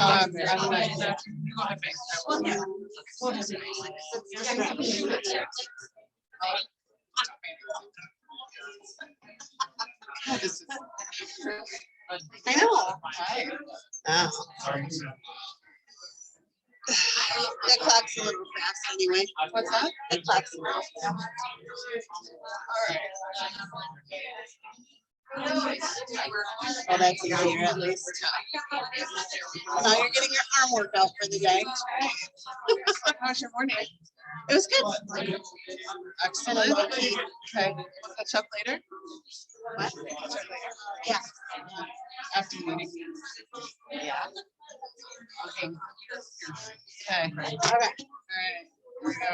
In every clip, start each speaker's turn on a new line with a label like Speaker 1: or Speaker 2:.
Speaker 1: I know. Oh. That clock's a little fast anyway.
Speaker 2: What's that?
Speaker 1: That clock's a little fast. Oh, that's easier at least. Now you're getting your arm workout for the day.
Speaker 2: How's your morning?
Speaker 1: It was good.
Speaker 2: Excellent. Okay. We'll catch up later.
Speaker 1: What? Yeah.
Speaker 2: After the meeting.
Speaker 1: Yeah.
Speaker 2: Okay. Okay.
Speaker 1: Okay.
Speaker 2: All right. Here we go.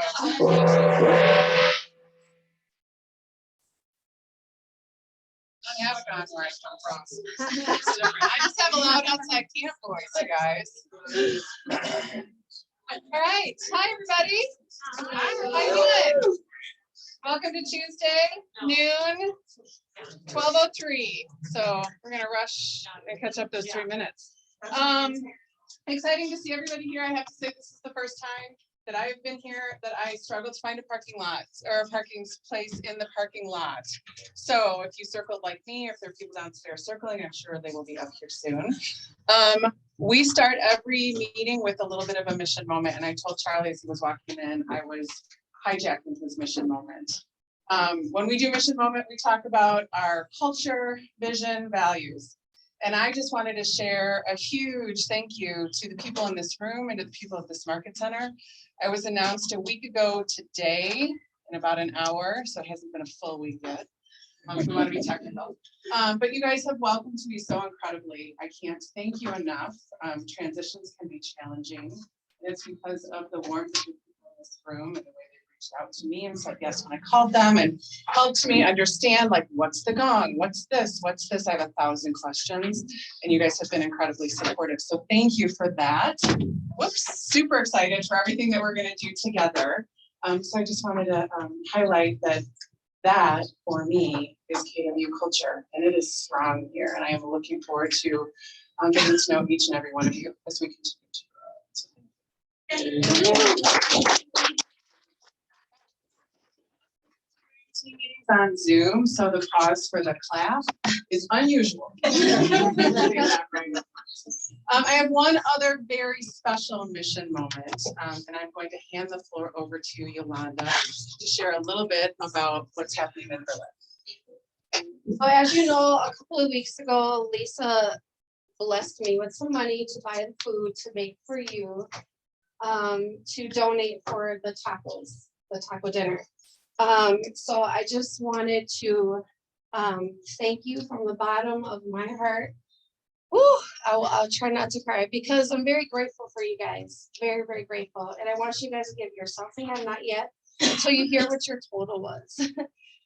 Speaker 2: I haven't gone where I come from. I just have a loud outside camp voice, you guys. All right. Hi, everybody. Hi, how you doing? Welcome to Tuesday, noon, 12:03. So we're gonna rush and catch up those 3 minutes. Exciting to see everybody here. I have to say this is the first time that I've been here that I struggled to find a parking lot or a parking place in the parking lot. So if you circled like me, or if there are people downstairs circling, I'm sure they will be up here soon. We start every meeting with a little bit of a mission moment. And I told Charlie as he was walking in, I was hijacking his mission moment. When we do mission moment, we talk about our culture, vision, values. And I just wanted to share a huge thank you to the people in this room and to the people at this market center. I was announced a week ago today in about an hour, so it hasn't been a full week yet. If we want to be technical. But you guys have welcomed me so incredibly. I can't thank you enough. Transitions can be challenging. It's because of the warmth of the people in this room and the way they reached out to me and said yes when I called them and helped me understand, like, what's the gong? What's this? What's this? I have 1,000 questions and you guys have been incredibly supportive. So thank you for that. Whoops, super excited for everything that we're going to do together. So I just wanted to highlight that for me is KW culture, and it is strong here. And I am looking forward to getting to know each and every one of you as we continue to grow. Meetings on Zoom, so the pause for the clap is unusual. I have one other very special mission moment, and I'm going to hand the floor over to Yolanda to share a little bit about what's happening in Berlin.
Speaker 3: So as you know, a couple of weeks ago, Lisa blessed me with some money to buy the food to make for you, to donate for the tacos, the taco dinner. So I just wanted to thank you from the bottom of my heart. Woo, I'll try not to cry because I'm very grateful for you guys. Very, very grateful. And I want you guys to give yourself a hand, not yet, until you hear what your total was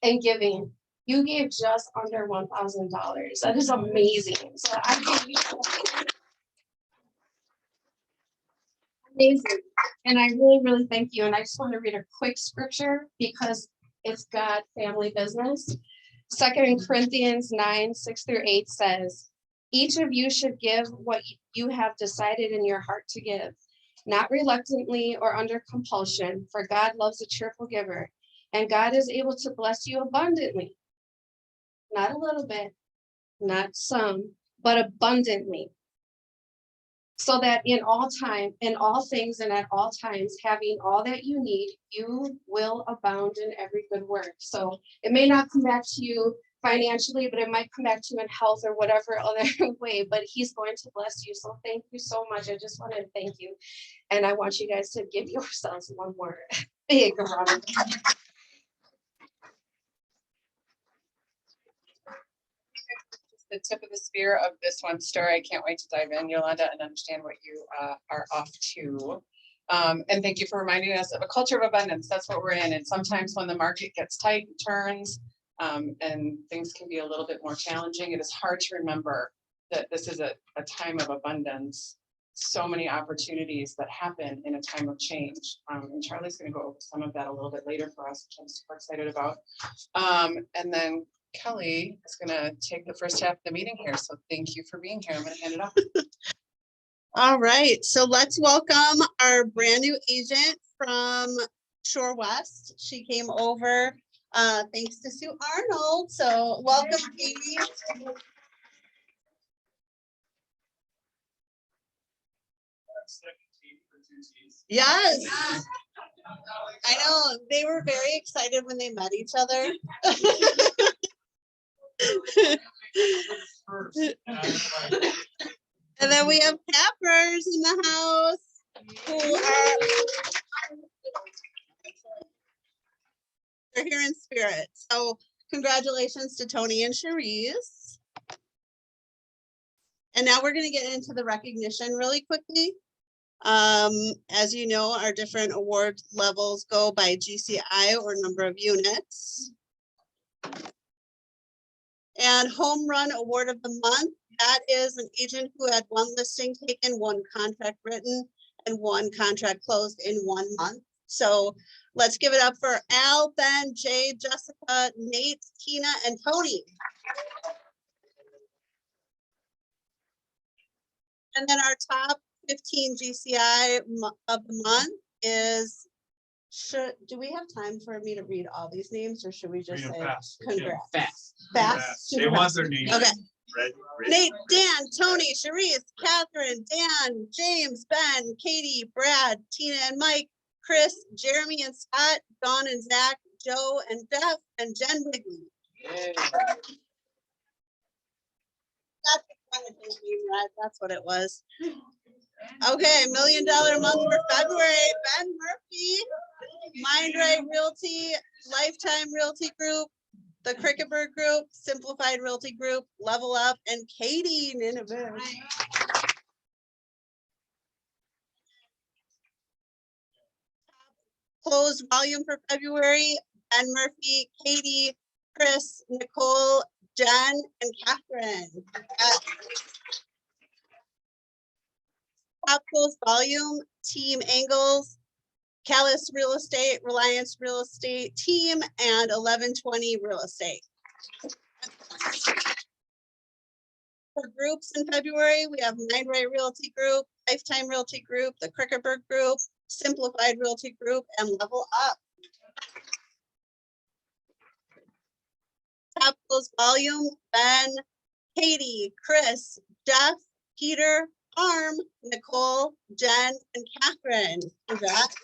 Speaker 3: and giving. You gave just under $1,000. That is amazing. So I give you amazing. And I really, really thank you. And I just want to read a quick scripture because it's God family business. 2 Corinthians 9:6-8 says, each of you should give what you have decided in your heart to give, not reluctantly or under compulsion, for God loves a cheerful giver, and God is able to bless you abundantly. Not a little bit, not some, but abundantly. So that in all time, in all things, and at all times, having all that you need, you will abound in every good work. So it may not come back to you financially, but it might come back to you in health or whatever other way, but he's going to bless you. So thank you so much. I just wanted to thank you. And I want you guys to give yourselves one more big round of applause.
Speaker 2: The tip of the spear of this one story. I can't wait to dive in, Yolanda, and understand what you are off to. And thank you for reminding us of a culture of abundance. That's what we're in. And sometimes when the market gets tight and turns and things can be a little bit more challenging, it is hard to remember that this is a time of abundance. So many opportunities that happen in a time of change. And Charlie's going to go over some of that a little bit later for us, which I'm super excited about. And then Kelly is going to take the first half of the meeting here. So thank you for being here. I'm going to hand it off.
Speaker 1: All right, so let's welcome our brand new agent from Shore West. She came over thanks to Sue Arnold. So welcome, Katie. Yes. I know, they were very excited when they met each other. And then we have Peppers in the house who are they're here in spirit. So congratulations to Tony and Cherise. And now we're going to get into the recognition really quickly. As you know, our different award levels go by GCI or number of units. And home run award of the month, that is an agent who had one listing taken, one contract written, and one contract closed in 1 month. So let's give it up for Al, Ben, Jay, Jessica, Nate, Tina, and Tony. And then our top 15 GCI of the month is, do we have time for me to read all these names, or should we just say congrats? Fast.
Speaker 4: They want their names.
Speaker 1: Okay.
Speaker 4: Read.
Speaker 1: Nate, Dan, Tony, Cherise, Catherine, Dan, James, Ben, Katie, Brad, Tina and Mike, Chris, Jeremy and Scott, Dawn and Zach, Joe and Jeff, and Jen Wigley. That's what it was. Okay, $1 million month for February. Ben Murphy, Mindray Realty, Lifetime Realty Group, the Cricketburg Group, Simplified Realty Group, Level Up, and Katie Nineveh. Closed volume for February, Ben Murphy, Katie, Chris, Nicole, Jen, and Catherine. Top closed volume, Team Angles, Callis Real Estate, Reliance Real Estate Team, and 1120 Real Estate. For groups in February, we have Mindray Realty Group, Lifetime Realty Group, the Cricketburg Group, Simplified Realty Group, and Level Up. Top closed volume, Ben, Katie, Chris, Jeff, Peter, Arm, Nicole, Jen, and Catherine. Congrats.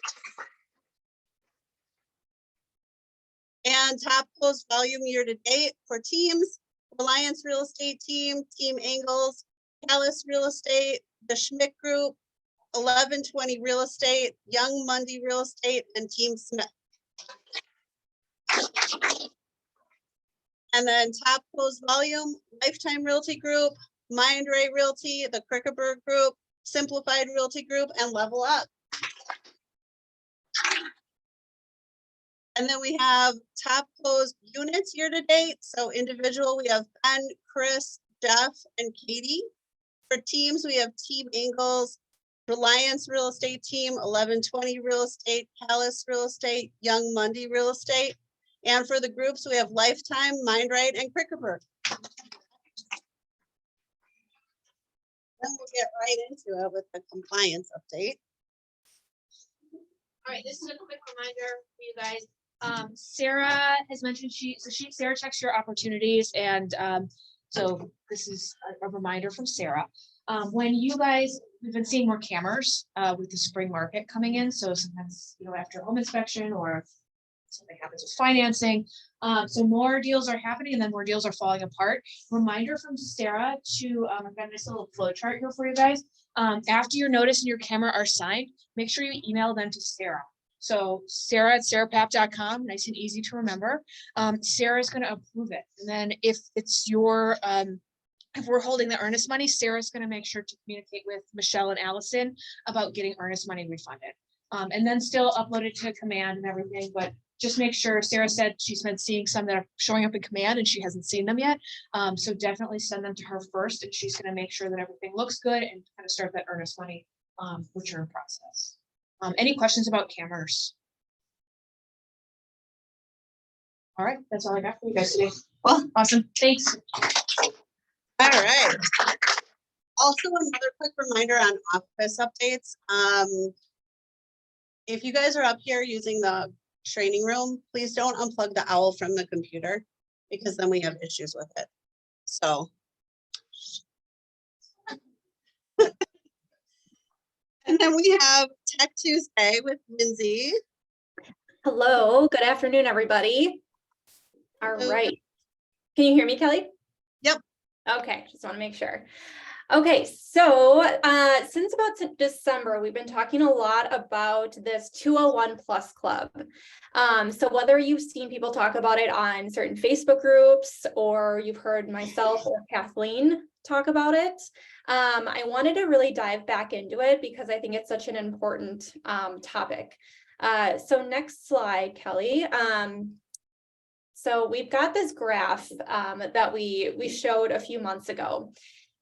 Speaker 1: And top closed volume year to date for teams, Reliance Real Estate Team, Team Angles, Callis Real Estate, the Schmidt Group, 1120 Real Estate, Young Mundy Real Estate, and Team Smith. And then top closed volume, Lifetime Realty Group, Mindray Realty, the Cricketburg Group, Simplified Realty Group, and Level Up. And then we have top closed units year to date. So individual, we have Ben, Chris, Jeff, and Katie. For teams, we have Team Angles, Reliance Real Estate Team, 1120 Real Estate, Callis Real Estate, Young Mundy Real Estate. And for the groups, we have Lifetime, Mindright, and Cricketburg. Then we'll get right into it with the compliance update.
Speaker 5: All right, this is a quick reminder for you guys. Sarah has mentioned Sarah checks your opportunities, and so this is a reminder from Sarah. When you guys, we've been seeing more cameras with the spring market coming in. So sometimes, after home inspection or something happens with financing, so more deals are happening and then more deals are falling apart. Reminder from Sarah to, I've got a nice little flow chart here for you guys. After your notice and your camera are signed, make sure you email them to Sarah. So sarah@sarahpapp.com, nice and easy to remember. Sarah is going to approve it. And then if it's your, if we're holding the earnest money, Sarah's going to make sure to communicate with Michelle and Allison about getting earnest money refunded. And then still upload it to Command and everything, but just make sure. Sarah said she's been seeing some that are showing up in Command and she hasn't seen them yet. So definitely send them to her first, and she's going to make sure that everything looks good and kind of start that earnest money return process. Any questions about cameras? All right, that's all I got for you guys today.
Speaker 1: Well,
Speaker 5: Awesome, thanks.
Speaker 1: all right. Also, another quick reminder on office updates. If you guys are up here using the training room, please don't unplug the owl from the computer because then we have issues with it. So. And then we have Tech Tuesday with Lindsay.
Speaker 4: Hello, good afternoon, everybody. All
Speaker 1: Hello.
Speaker 4: right. Can you hear me, Kelly?
Speaker 1: Yep.
Speaker 4: Okay, just want to make sure. Okay, so since about December, we've been talking a lot about this 201 Plus Club. So whether you've seen people talk about it on certain Facebook groups or you've heard myself or Kathleen talk about it, I wanted to really dive back into it because I think it's such an important topic. So next slide, Kelly. So we've got this graph that we showed a few months ago.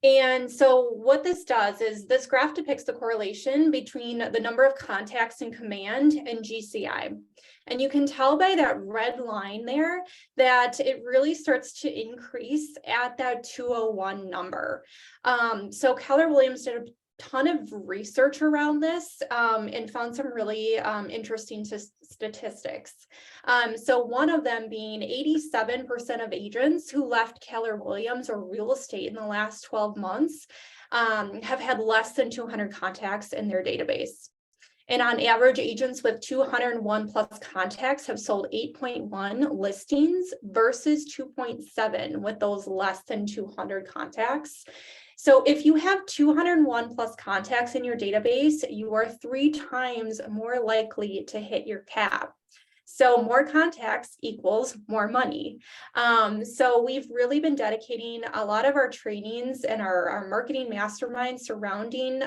Speaker 4: And so what this does is this graph depicts the correlation between the number of contacts in command and GCI. And you can tell by that red line there that it really starts to increase at that 201 number. So Keller Williams did a ton of research around this and found some really interesting statistics. So one of them being 87% of agents who left Keller Williams or real estate in the last 12 months have had less than 200 contacts in their database. And on average, agents with 201 plus contacts have sold 8.1 listings versus 2.7 with those less than 200 contacts. So if you have 201 plus contacts in your database, you are 3 times more likely to hit your cap. So more contacts equals more money. So we've really been dedicating a lot of our trainings and our marketing masterminds surrounding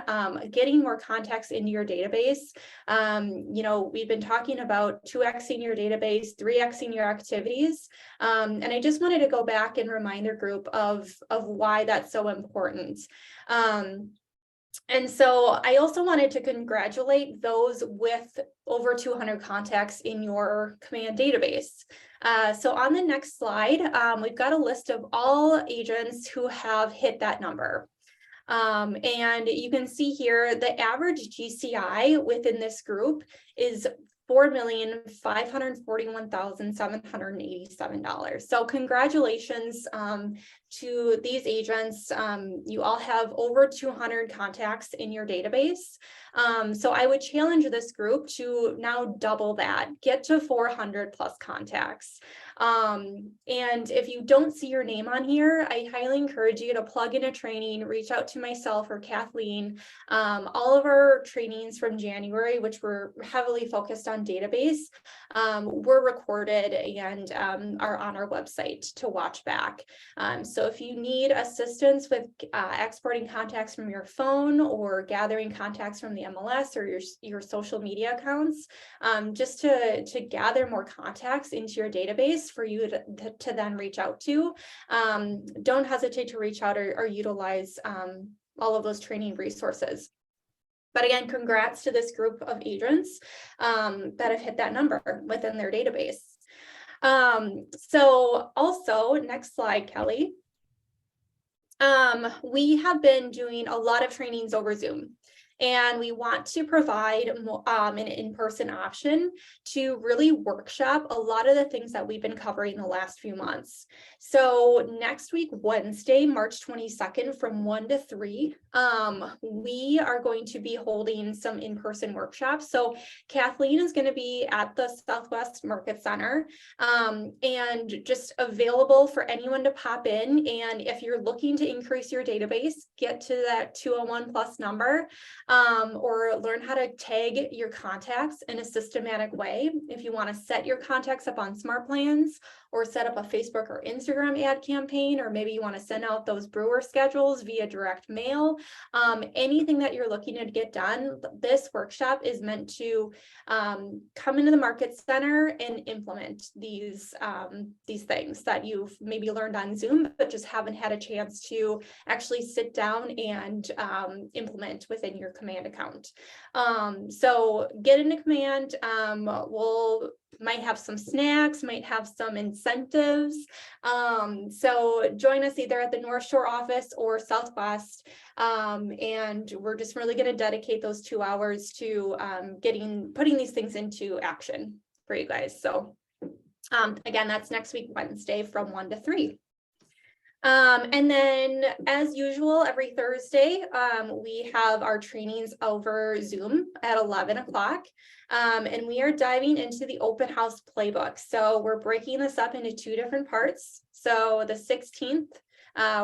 Speaker 4: getting more contacts into your database. You know, we've been talking about 2xing your database, 3xing your activities. And I just wanted to go back and remind the group of why that's so important. And so I also wanted to congratulate those with over 200 contacts in your command database. So on the next slide, we've got a list of all agents who have hit that number. And you can see here the average GCI within this group is $4,541,787. So congratulations to these agents. You all have over 200 contacts in your database. So I would challenge this group to now double that, get to 400 plus contacts. And if you don't see your name on here, I highly encourage you to plug in a training, reach out to myself or Kathleen. All of our trainings from January, which were heavily focused on database, were recorded and are on our website to watch back. So if you need assistance with exporting contacts from your phone or gathering contacts from the MLS or your social media accounts, just to gather more contacts into your database for you to then reach out to, don't hesitate to reach out or utilize all of those training resources. But again, congrats to this group of agents that have hit that number within their database. So also, next slide, Kelly. We have been doing a lot of trainings over Zoom. And we want to provide an in-person option to really workshop a lot of the things that we've been covering the last few months. So next week, Wednesday, March 22nd from 1 to 3, we are going to be holding some in-person workshops. So Kathleen is going to be at the Southwest Market Center and just available for anyone to pop in. And if you're looking to increase your database, get to that 201 plus number. Or learn how to tag your contacts in a systematic way. If you want to set your contacts up on smart plans or set up a Facebook or Instagram ad campaign, or maybe you want to send out those brewer schedules via direct mail, anything that you're looking to get done, this workshop is meant to come into the Market Center and implement these things that you've maybe learned on Zoom, but just haven't had a chance to actually sit down and implement within your command account. So get into command. We'll might have some snacks, might have some incentives. So join us either at the North Shore office or Southwest. And we're just really going to dedicate those 2 hours to putting these things into action for you guys. So again, that's next week, Wednesday from 1 to 3. And then as usual, every Thursday, we have our trainings over Zoom at 11 o'clock. And we are diving into the open house playbook. So we're breaking this up into 2 different parts. So the 16th,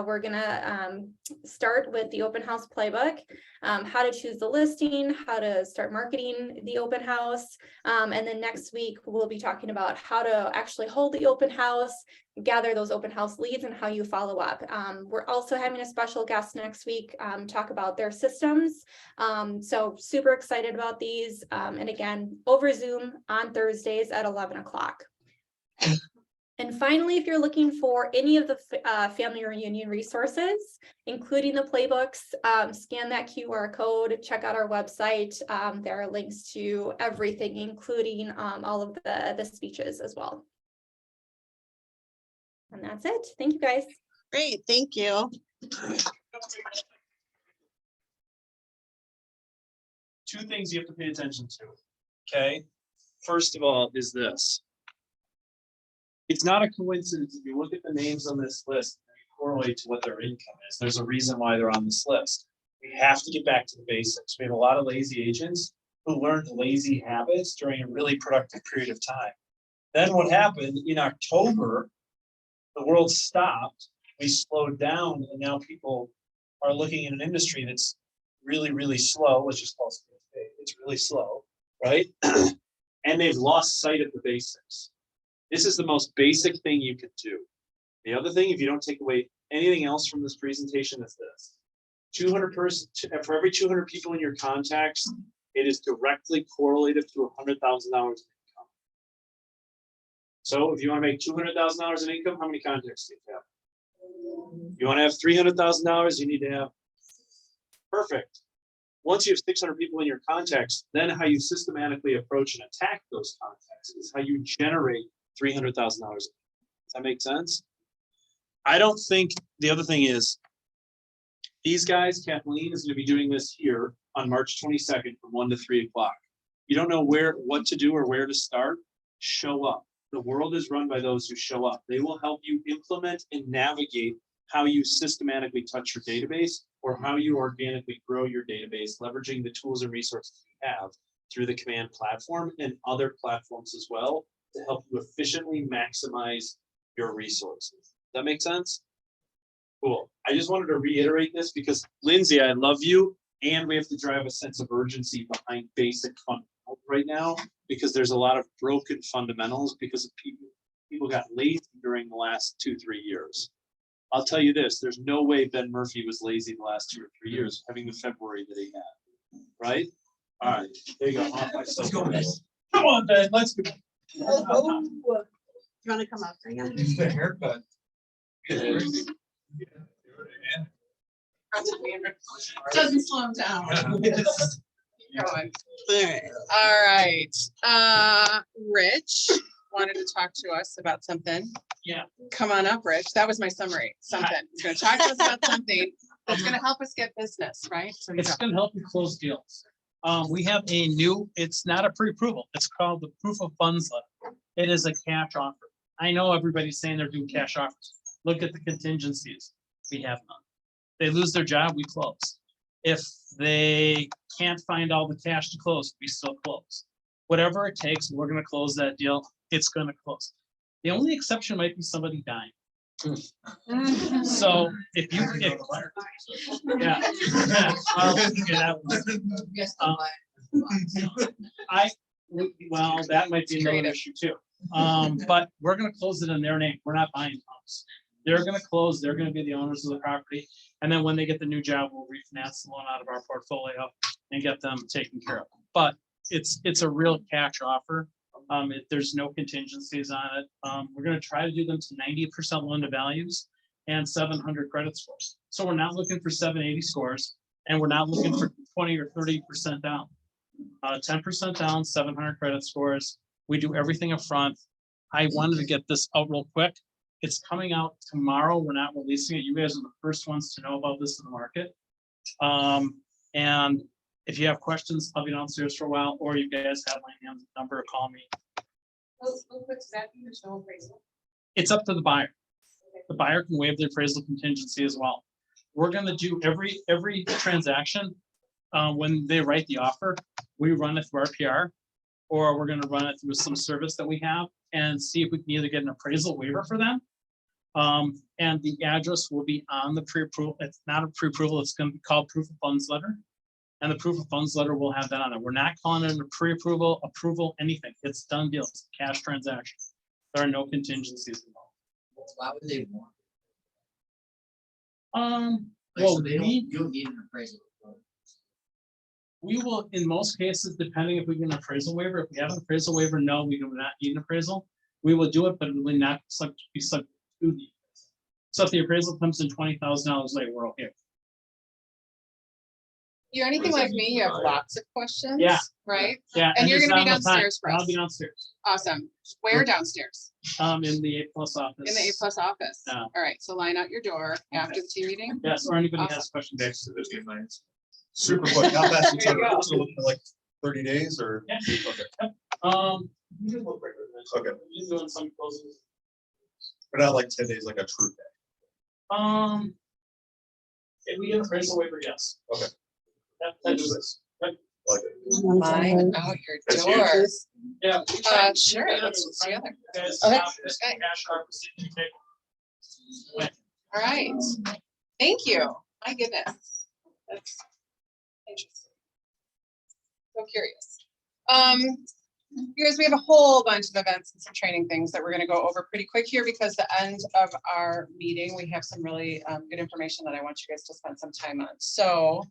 Speaker 4: we're gonna start with the open house playbook, how to choose the listing, how to start marketing the open house. And then next week, we'll be talking about how to actually hold the open house, gather those open house leads, and how you follow up. We're also having a special guest next week, talk about their systems. So super excited about these. And again, over Zoom on Thursdays at 11 o'clock. And finally, if you're looking for any of the family reunion resources, including the playbooks, scan that QR code, check out our website. There are links to everything, including all of the speeches as well. And that's it. Thank you, guys.
Speaker 1: Great, thank you.
Speaker 6: 2 things you have to pay attention to, okay? First of all is this. It's not a coincidence if you look at the names on this list and you correlate to what their income is. There's a reason why they're on this list. We have to get back to the basics. We have a lot of lazy agents who learned lazy habits during a really productive period of time. Then what happened in October, the world stopped, we slowed down, and now people are looking at an industry that's really, really slow. Let's just call it, it's really slow, right? And they've lost sight of the basics. This is the most basic thing you could do. The other thing, if you don't take away anything else from this presentation, is this. 200 for every 200 people in your contacts, it is directly correlated to $100,000 in income. So if you want to make $200,000 in income, how many contacts do you have? You want to have $300,000, you need to have, perfect. Once you have 600 people in your contacts, then how you systematically approach and attack those contacts is how you generate $300,000. Does that make sense? I don't think, the other thing is, these guys, Kathleen is going to be doing this here on March 22nd from 1 to 3 o'clock. You don't know what to do or where to start, show up. The world is run by those who show up. They will help you implement and navigate how you systematically touch your database or how you organically grow your database, leveraging the tools and resources you have through the Command platform and other platforms as well to help you efficiently maximize your resources. Does that make sense? Cool. I just wanted to reiterate this because Lindsay, I love you, and we have to drive a sense of urgency behind basic fundamentals right now because there's a lot of broken fundamentals because of people got lazy during the last 2-3 years. I'll tell you this, there's no way Ben Murphy was lazy the last 2 or 3 years having the February that he had, right? All right, there you go. Let's go, Ben. Come on, Ben, let's go.
Speaker 1: You want to come up again?
Speaker 7: It's the haircut.
Speaker 2: Doesn't slow him down.
Speaker 7: Yes.
Speaker 2: Keep going.
Speaker 1: All right.
Speaker 2: All right, Rich wanted to talk to us about something.
Speaker 6: Yeah.
Speaker 2: Come on up, Rich. That was my summary. Something. He's gonna talk to us about something that's gonna help us get business, right? So you
Speaker 8: It's
Speaker 2: go.
Speaker 8: going to help you close deals. We have a new, it's not a pre-approval. It's called the proof of funds letter. It is a cash offer. I know everybody's saying they're doing cash offers. Look at the contingencies. We have none. They lose their job, we close. If they can't find all the cash to close, we still close. Whatever it takes, we're going to close that deal. It's going to close. The only exception might be somebody dying. So if you, yeah. Well, yeah, well, that might be another
Speaker 2: Creative.
Speaker 8: issue too. But we're gonna close it in their name. We're not buying homes. They're gonna close, they're gonna be the owners of the property. And then when they get the new job, we'll refinance the loan out of our portfolio and get them taken care of. But it's a real cash offer. There's no contingencies on it. We're gonna try to do them to 90% loan to values and 700 credit scores. So we're not looking for 780 scores and we're not looking for 20 or 30% down. 10% down, 700 credit scores, We do everything up front. I wanted to get this out real quick. It's coming out tomorrow. We're not releasing it. You guys are the first ones to know about this in the market. And if you have questions, I'll be downstairs for a while, or you guys have my number, call me. It's up to the buyer. The buyer can waive the appraisal contingency as well. We're gonna do every transaction. When they write the offer, we run it through our PR, or we're gonna run it through some service that we have and see if we can either get an appraisal waiver for them. And the address will be on the pre-approval. It's not a pre-approval, it's gonna be called proof of funds letter. And the proof of funds letter will have that on it. We're not calling it a pre-approval, approval, anything. It's done deal, it's a cash transaction. There are no contingencies involved.
Speaker 7: Why would they want?
Speaker 8: Well,
Speaker 7: They don't,
Speaker 8: we,
Speaker 7: you don't need an appraisal.
Speaker 8: we will, in most cases, depending if we get an appraisal waiver, if we have an appraisal waiver, no, we do not need an appraisal. We will do it, but it will not be subject to the. So if the appraisal comes in $20,000 late, we're okay.
Speaker 2: You're anything like me, you have lots of questions.
Speaker 8: Yeah.
Speaker 2: Right?
Speaker 8: Yeah.
Speaker 2: And you're
Speaker 8: there's
Speaker 2: gonna be
Speaker 8: not enough time.
Speaker 2: downstairs for
Speaker 8: I'll
Speaker 2: us.
Speaker 8: be downstairs,
Speaker 2: Awesome. Where downstairs?
Speaker 8: in the A+ office.
Speaker 2: In the A+ office.
Speaker 8: Yeah.
Speaker 2: All right, so line out your door after the team meeting.
Speaker 8: Yes, or anybody
Speaker 2: Awesome.
Speaker 8: has questions.
Speaker 9: Next to this deadlines. Super quick. How fast is
Speaker 2: There you go.
Speaker 9: it? So looking at like 30 days or?
Speaker 8: Yeah.
Speaker 9: Okay,
Speaker 8: You can look right at
Speaker 9: Okay.
Speaker 8: this. You're doing some closes.
Speaker 9: but not like 10 days, like a true day.
Speaker 8: If we get an appraisal waiver, yes.
Speaker 9: Okay.
Speaker 8: That is this.
Speaker 9: Like it.
Speaker 2: Line out your
Speaker 9: That's huge.
Speaker 2: door.
Speaker 8: Yeah.
Speaker 2: Sure, let's see together.
Speaker 8: Guys,
Speaker 2: Okay.
Speaker 8: this cash out, receiving table.
Speaker 2: All right. Thank you. My goodness. That's interesting. So curious. You guys, we have a whole bunch of events and some training things that we're gonna go over pretty quick here because the end of our meeting, we have some really good information that I want you guys to spend some time on. So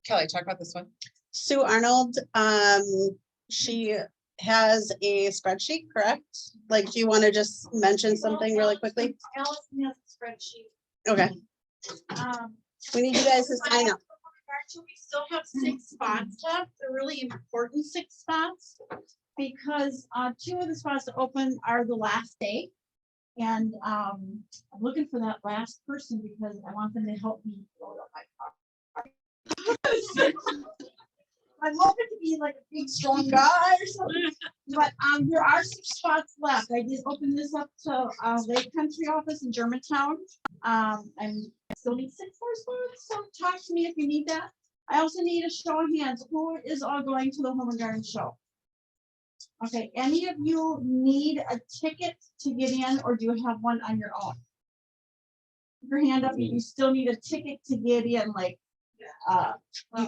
Speaker 2: Kelly, talk about this one.
Speaker 1: Sue Arnold, she has a spreadsheet, correct? Like, do you want to just mention something really quickly?
Speaker 10: Allison has a spreadsheet.
Speaker 1: Okay, we need you guys to sign up.
Speaker 10: Actually, we still have 6 spots left. They're really important 6 spots. Because 2 of the spots that open are the last day. And I'm looking for that last person because I want them to help me load up my car. I'm hoping to be like a big strong guy or something, but there are 6 spots left. I did open this up to Lake Country office in Germantown. I still need 6 more spots, so talk to me if you need that. I also need a show of hands. Who is all going to the Home and Garden Show? Okay, any of you need a ticket to get in, or do you have one on your own? Put your hand up if you still need a ticket to get in, like,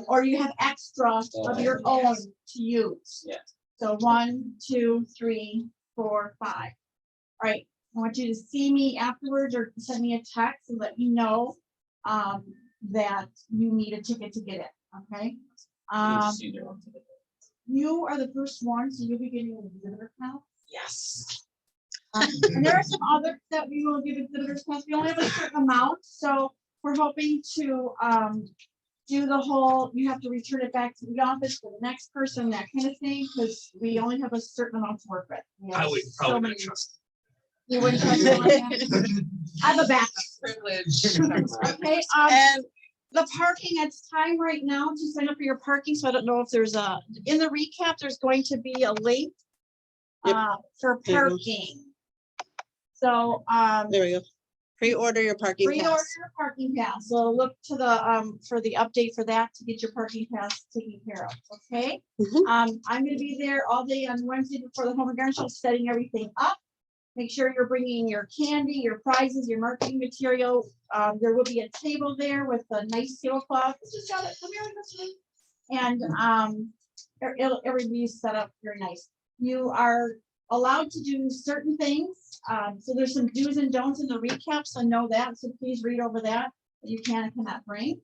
Speaker 10: or you have extra of your own to use.
Speaker 8: Yeah.
Speaker 1: So 1, 2, 3, 4, 5. All right, I want you to see me afterwards or send me a text and let me know that you need a ticket to get in, okay? You are the first one, so you'll be getting an exhibitor count.
Speaker 2: Yes.
Speaker 1: And there are some others that we will give exhibitors counts. We only have a certain amount, so we're hoping to do the whole, you have to return it back to the office for the next person, that kind of thing, because we only have a certain amount to work with. We have
Speaker 9: I would
Speaker 1: so
Speaker 9: probably
Speaker 1: many-
Speaker 9: not trust.
Speaker 1: You wouldn't trust me like that? I have a backup.
Speaker 2: Privilege.
Speaker 1: Okay,
Speaker 2: And
Speaker 1: the parking, it's time right now to sign up for your parking, so I don't know if there's in the recap, there's going to be a link for parking. So,
Speaker 11: There we go. Pre-order your parking
Speaker 1: pre-order
Speaker 11: pass.
Speaker 1: your parking pass, so look to the, for the update for that to get your parking pass taken care of, okay?
Speaker 11: Mhm.
Speaker 1: I'm gonna be there all day on Wednesday before the Home and Garden Show, setting everything up. Make sure you're bringing your candy, your prizes, your marketing material. There will be a table there with a nice tablecloth. Just got it. Come here, this way. And everybody's set up very nice. You are allowed to do certain things. So there's some do's and don'ts in the recap, so know that. So please read over that you can and cannot bring.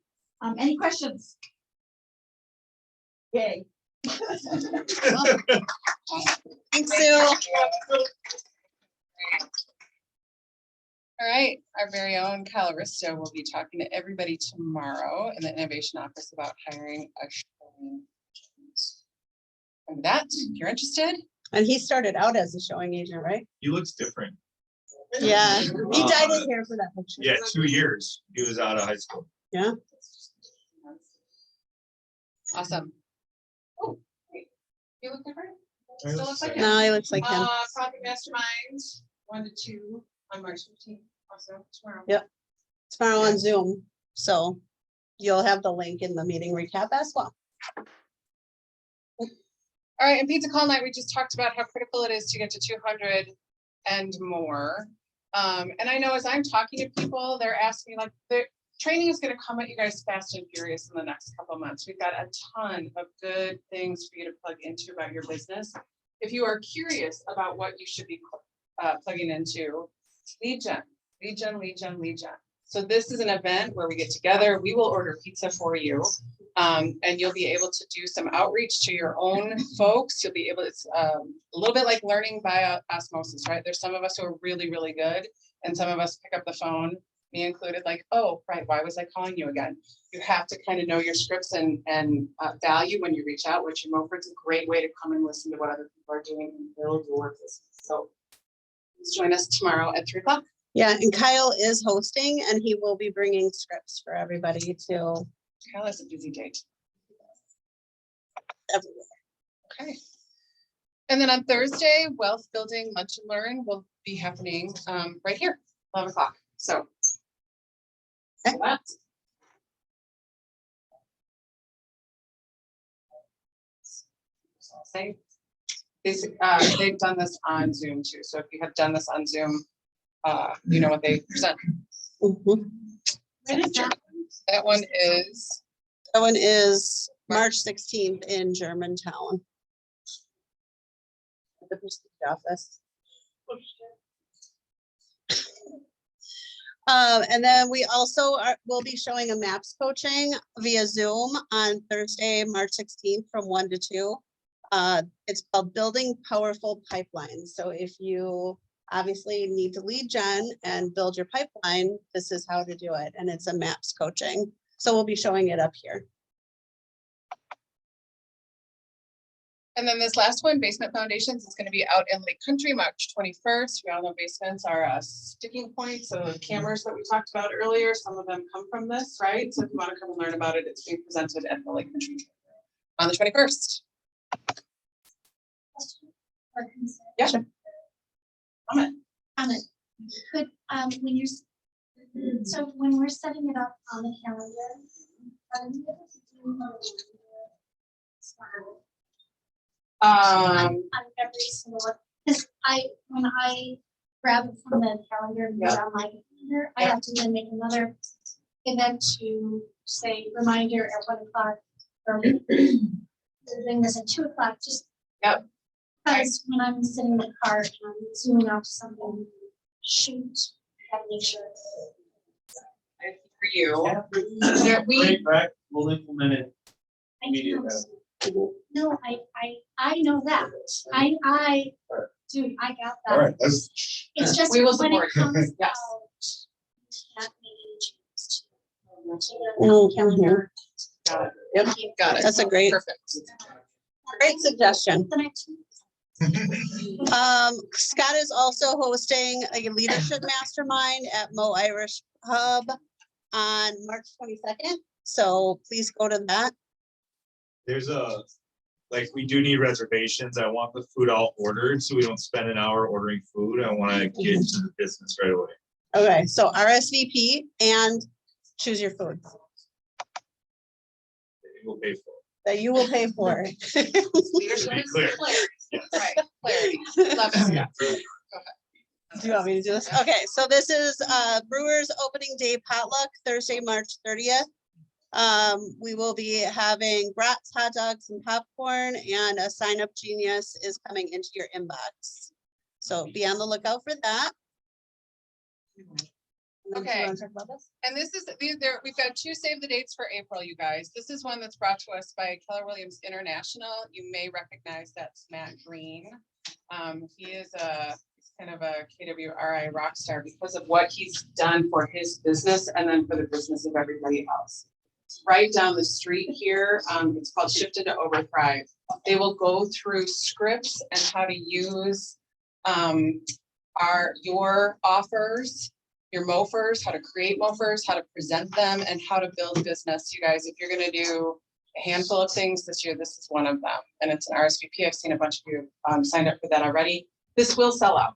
Speaker 1: Any questions? Yay.
Speaker 11: Thanks, Sue.
Speaker 2: all right, our very own Kyle Aristo will be talking to everybody tomorrow in the Innovation Office about hiring a showing agent. And with that, if you're interested,
Speaker 1: And he started out as a showing agent, right?
Speaker 9: He looks different.
Speaker 1: Yeah, he dyed his hair for that picture.
Speaker 9: Yeah, 2 years. He was out of high school.
Speaker 1: Yeah.
Speaker 2: Awesome. Oh, wait. You look different. Still looks like him.
Speaker 1: No, he looks like him.
Speaker 2: Project Mastermind, 1 to 2 on March 15th, also tomorrow.
Speaker 1: Yep. Tomorrow on Zoom, so you'll have the link in the meeting recap as well.
Speaker 2: All right, and pizza call night, we just talked about how critical it is to get to 200 and more. And I know as I'm talking to people, they're asking like, the training is gonna come at you guys fast and furious in the next couple of months. We've got a ton of good things for you to plug into about your business. If you are curious about what you should be plugging into, lead gen. So this is an event where we get together, we will order pizza for you. And you'll be able to do some outreach to your own folks. You'll be able, it's a little bit like learning by osmosis, right? There's some of us who are really, really good. And some of us pick up the phone, me included, like, oh, right, why was I calling you again? You have to kind of know your scripts and value when you reach out. Richard Mulford's a great way to come and listen to what other people are doing and build your business. So please join us tomorrow at 3 o'clock.
Speaker 1: Yeah, and Kyle is hosting and he will be bringing scripts for everybody to
Speaker 2: Kyle has a busy date.
Speaker 1: everywhere.
Speaker 2: Okay. And then on Thursday, Wealth Building Lunch and Learn will be happening right here, 11 o'clock. So.
Speaker 1: Okay.
Speaker 2: They've done this on Zoom too. So if you have done this on Zoom, you know what they present.
Speaker 1: Mhm.
Speaker 2: That one is.
Speaker 1: That one is March 16th in Germantown. At the prestige office. And then we also will be showing a MAPS coaching via Zoom on Thursday, March 16th from 1 to 2. It's called Building Powerful Pipelines. So if you obviously need to lead gen and build your pipeline, this is how to do it. And it's a MAPS coaching. So we'll be showing it up here.
Speaker 2: And then this last one, Basement Foundations, is going to be out in Lake Country, March 21st. We all know basements are a sticking point. So the cameras that we talked about earlier, some of them come from this, right? So if you want to come and learn about it, it's being presented at the Lake Country on the 21st. Yeah. Sure. Comment.
Speaker 12: But when you're, so when we're setting it up on the calendar, on every single one, because when I grab it from the calendar and put it on my computer, I have to then make another event to say reminder at 1 o'clock. Or doing this at 2 o'clock, just.
Speaker 2: Yep.
Speaker 12: Because when I'm sitting in the car and I'm zooming out to something, shoot, I gotta make sure.
Speaker 2: For you.
Speaker 8: Great, Brett. We'll implement it.
Speaker 12: I No, I know that. I, dude, I got that.
Speaker 9: All right,
Speaker 12: It's just
Speaker 2: We will
Speaker 12: when it
Speaker 2: support you.
Speaker 12: comes
Speaker 2: Yes.
Speaker 12: out, that may change to on the calendar.
Speaker 2: Got it.
Speaker 1: Yep.
Speaker 2: Got it.
Speaker 1: That's a great suggestion.
Speaker 12: The next
Speaker 1: Scott is also hosting a leadership mastermind at Mo Irish Hub on March 22nd. So please go to that.
Speaker 9: There's we do need reservations. I want the food all ordered, so we don't spend an hour ordering food. I want to get to the business right away.
Speaker 1: Okay, so RSVP and choose your food
Speaker 9: We'll pay for
Speaker 1: that you will pay for.
Speaker 2: Leadership
Speaker 9: Be
Speaker 2: is
Speaker 9: clear.
Speaker 2: clarity. Right, clarity. Love it.
Speaker 9: Yeah.
Speaker 1: Do you want me to do this? Okay, so this is Brewers Opening Day Potluck, Thursday, March 30th. We will be having brats, hot dogs, and popcorn, and a sign up genius is coming into your inbox. So be on the lookout for that. And then do you
Speaker 2: Okay.
Speaker 1: wanna talk about this?
Speaker 2: And this is, we've got 2 save the dates for April, you guys. This is one that's brought to us by Keller Williams International. You may recognize that's Matt Green. He is kind of a KWRI rock star because of what he's done for his business and then for the business of everybody else. Right down the street here, it's called Shift into Overdrive. They will go through scripts and how to use your offers, your MOFers, how to create MOFers, how to present them, and how to build business. You guys, if you're gonna do a handful of things this year, this is one of them. And it's an RSVP. I've seen a bunch of you signed up for that already. This will sell out.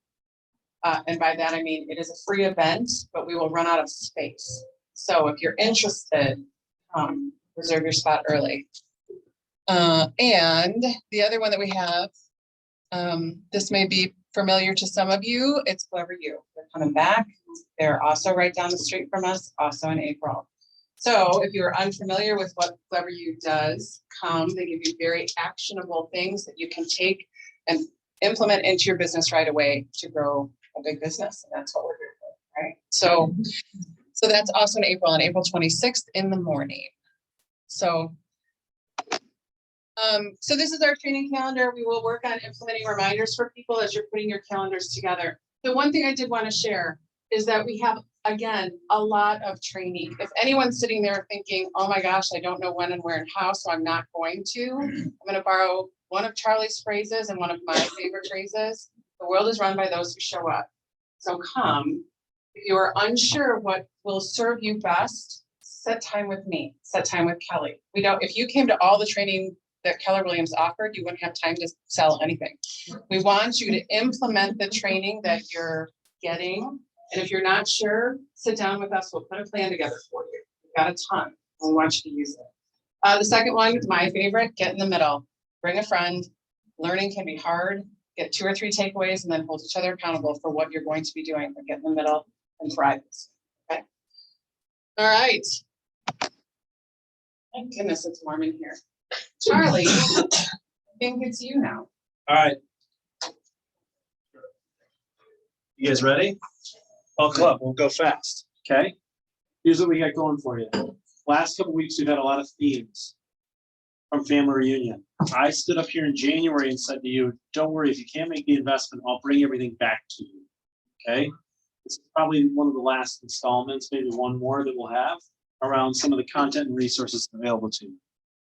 Speaker 2: And by that, I mean, it is a free event, but we will run out of space. So if you're interested, reserve your spot early. And the other one that we have, this may be familiar to some of you, it's Clever U. They're coming back. They're also right down the street from us, also in April. So if you're unfamiliar with what Clever U does, they give you very actionable things that you can take and implement into your business right away to grow a big business. And that's what we're here for, right? So that's also in April, on April 26th in the morning. So this is our training calendar. We will work on implementing reminders for people as you're putting your calendars together. The one thing I did want to share is that we have, again, a lot of training. If anyone's sitting there thinking, oh my gosh, I don't know when and where and how, so I'm not going to, I'm going to borrow one of Charlie's phrases and one of my favorite phrases. The world is run by those who show up. So come. If you are unsure what will serve you best, set time with me, set time with Kelly. If you came to all the training that Keller Williams offered, you wouldn't have time to sell anything. We want you to implement the training that you're getting. And if you're not sure, sit down with us. We'll put a plan together for you. We've got a ton. We want you to use it. The second one, my favorite, get in the middle. Bring a friend. Learning can be hard. Get 2 or 3 takeaways and then hold each other accountable for what you're going to be doing. But get in the middle and thrive. Okay. All right. Thank goodness it's warm in here. Charlie, I think it's you now.
Speaker 6: All right. You guys ready? Buckle up, we'll go fast, okay? Here's what we got going for you. Last couple weeks, we've had a lot of themes from Family Reunion. I stood up here in January and said to you, don't worry, if you can't make the investment, I'll bring everything back to you, okay? It's probably one of the last installments, maybe one more that we'll have around some of the content and resources available to you.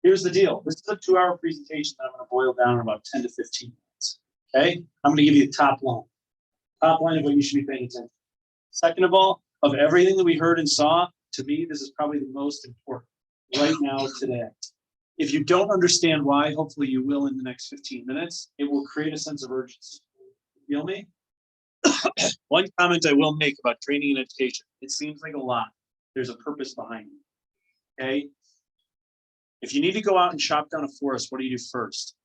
Speaker 6: Here's the deal. This is a 2-hour presentation that I'm going to boil down in about 10 to 15 minutes, okay? I'm going to give you the top line of what you should be paying attention to. Second of all, of everything that we heard and saw, to me, this is probably the most important right now today. If you don't understand why, hopefully you will in the next 15 minutes, it will create a sense of urgency. Feel me? One comment I will make about training and education. It seems like a lot. There's a purpose behind it, okay? If you need to go out and chop down a forest, what do you do first?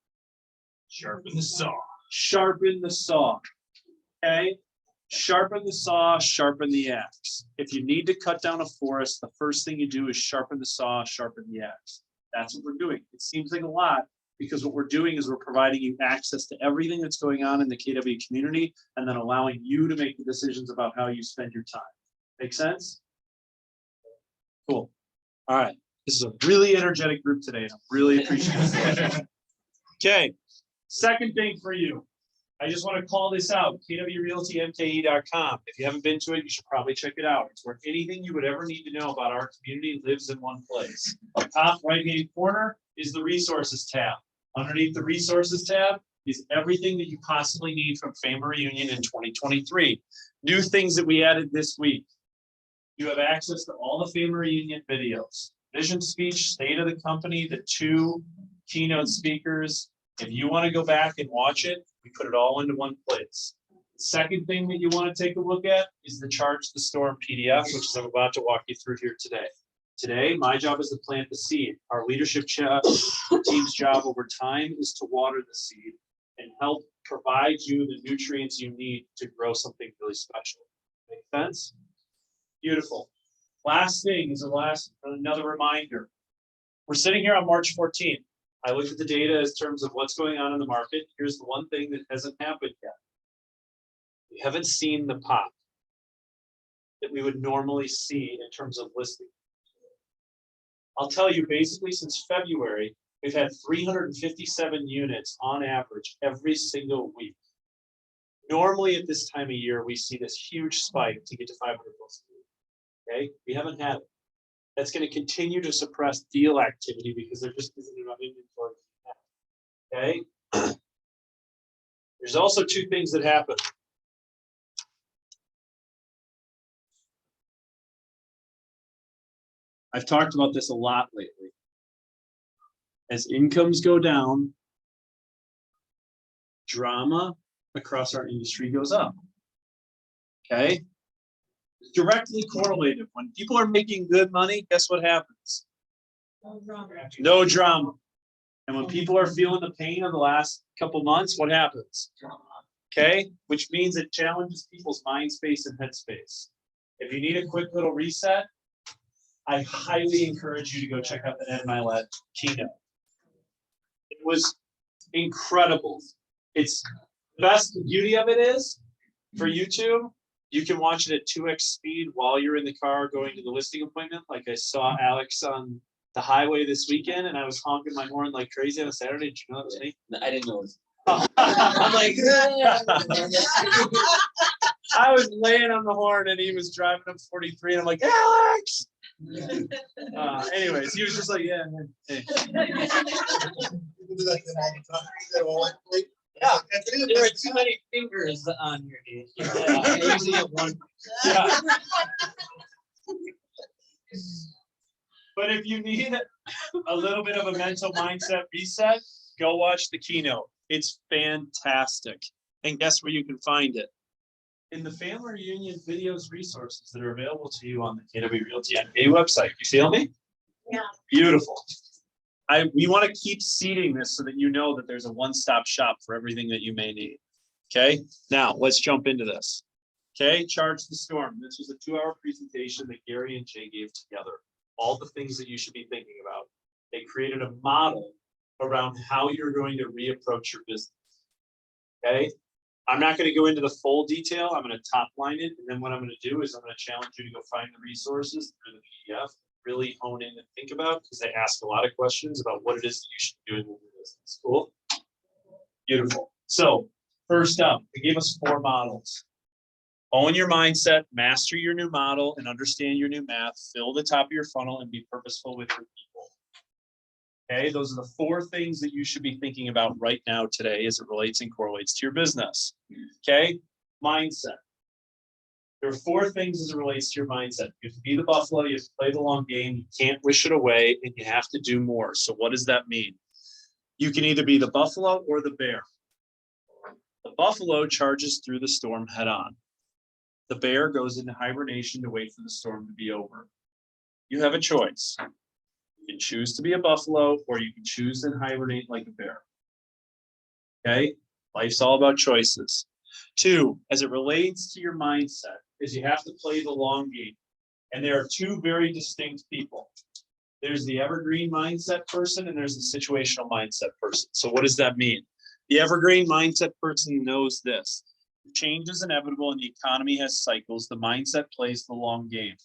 Speaker 9: Sharpen the saw.
Speaker 6: Sharpen the saw, okay? Sharpen the saw, sharpen the axe. If you need to cut down a forest, the first thing you do is sharpen the saw, sharpen the axe. That's what we're doing. It seems like a lot because what we're doing is we're providing you access to everything that's going on in the KW community and then allowing you to make the decisions about how you spend your time. Make sense? Cool. All right. This is a really energetic group today, and I'm really appreciative. Okay. Second thing for you. I just want to call this out, kwrealtymke.com. If you haven't been to it, you should probably check it out. It's where anything you would ever need to know about our community lives in one place. Top right-hand corner is the resources tab. Underneath the resources tab is everything that you possibly need from Family Reunion in 2023. New things that we added this week. You have access to all the Family Reunion videos. Vision speech, state of the company, the 2 keynote speakers. If you want to go back and watch it, we put it all into one place. Second thing that you want to take a look at is the Charge the Storm PDF, which is I'm about to walk you through here today. Today, my job is to plant the seed. Our leadership team's job over time is to water the seed and help provide you the nutrients you need to grow something really special. Make sense? Beautiful. Last thing is another reminder. We're sitting here on March 14th. I looked at the data in terms of what's going on in the market. Here's the one thing that hasn't happened yet. We haven't seen the pop that we would normally see in terms of listing. I'll tell you, basically since February, we've had 357 units on average every single week. Normally at this time of year, we see this huge spike to get to 500 plus. Okay, we haven't had it. That's going to continue to suppress deal activity because there just isn't enough inventory. Okay. There's also two things that happen. I've talked about this a lot lately. As incomes go down, drama across our industry goes up. Okay? It's directly correlated. When people are making good money, guess what happens? No drama. And when people are feeling the pain of the last couple months, what happens? Okay? Which means it challenges people's mind space and head space. If you need a quick little reset, I highly encourage you to go check out the Ed Milet keynote. It was incredible. It's the best beauty of it is for YouTube, you can watch it at 2x speed while you're in the car going to the listing appointment. Like I saw Alex on the highway this weekend and I was honking my horn like crazy on a Saturday. Did you know that was me?
Speaker 7: I didn't know.
Speaker 6: I'm like, I was laying on the horn and he was driving up 43 and I'm like, Alex. Anyways, he was just like, yeah. Hey. Yeah, there are too many fingers on your knee. I usually have one. Yeah. But if you need a little bit of a mental mindset reset, go watch the keynote. It's fantastic. And guess where you can find it? In the family reunion videos resources that are available to you on the KW Realty NK website. You feel me?
Speaker 12: Yeah.
Speaker 6: Beautiful. We want to keep seeding this so that you know that there's a one-stop shop for everything that you may need. Okay, now let's jump into this. Okay, Charge the Storm. This was a 2-hour presentation that Gary and Jay gave together. All the things that you should be thinking about. They created a model around how you're going to reapproach your business. Okay, I'm not going to go into the full detail. I'm going to top line it. And then what I'm going to do is I'm going to challenge you to go find the resources through the PDF, really hone in and think about, because they ask a lot of questions about what it is that you should be doing with your business. Cool. Beautiful. So first up, they gave us 4 models. Own your mindset, master your new model, and understand your new math, fill the top of your funnel, and be purposeful with your people. Okay, those are the 4 things that you should be thinking about right now today as it relates and correlates to your business. Okay, mindset. There are 4 things as it relates to your mindset. You have to be the buffalo, you have to play the long game, you can't wish it away, and you have to do more. So what does that mean? You can either be the buffalo or the bear. The buffalo charges through the storm head on. The bear goes into hibernation to wait for the storm to be over. You have a choice. You can choose to be a buffalo or you can choose to hibernate like a bear. Okay, life's all about choices. 2, as it relates to your mindset, is you have to play the long game. And there are 2 very distinct people. There's the evergreen mindset person and there's the situational mindset person. So what does that mean? The evergreen mindset person knows this. Change is inevitable and the economy has cycles. The mindset plays the long game.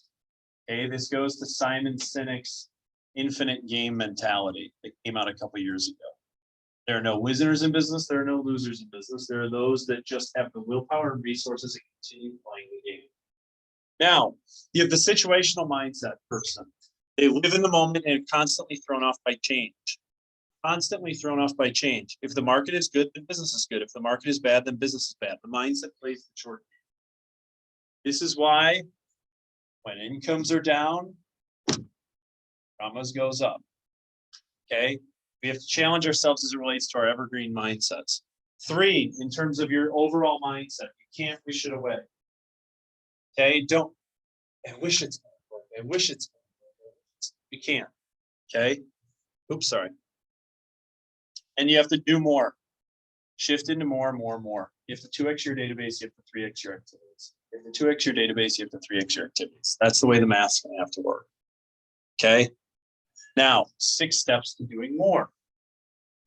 Speaker 6: Okay, this goes to Simon Sinek's infinite game mentality that came out a couple years ago. There are no winners in business. There are no losers in business. There are those that just have the willpower and resources to continue playing the game. Now, you have the situational mindset person. They live in the moment and are constantly thrown off by change. Constantly thrown off by change. If the market is good, then business is good. If the market is bad, then business is bad. The mindset plays the short game. This is why when incomes are down, dramas goes up. Okay, we have to challenge ourselves as it relates to our evergreen mindsets. 3, in terms of your overall mindset, you can't wish it away. Okay, don't. I wish it's. I wish it's. You can't. Okay. Oops, sorry. And you have to do more. Shift into more and more and more. You have to 2x your database, you have to 3x your activities. You have to 2x your database, you have to 3x your activities. That's the way the math's gonna have to work. Okay. Now, 6 steps to doing more.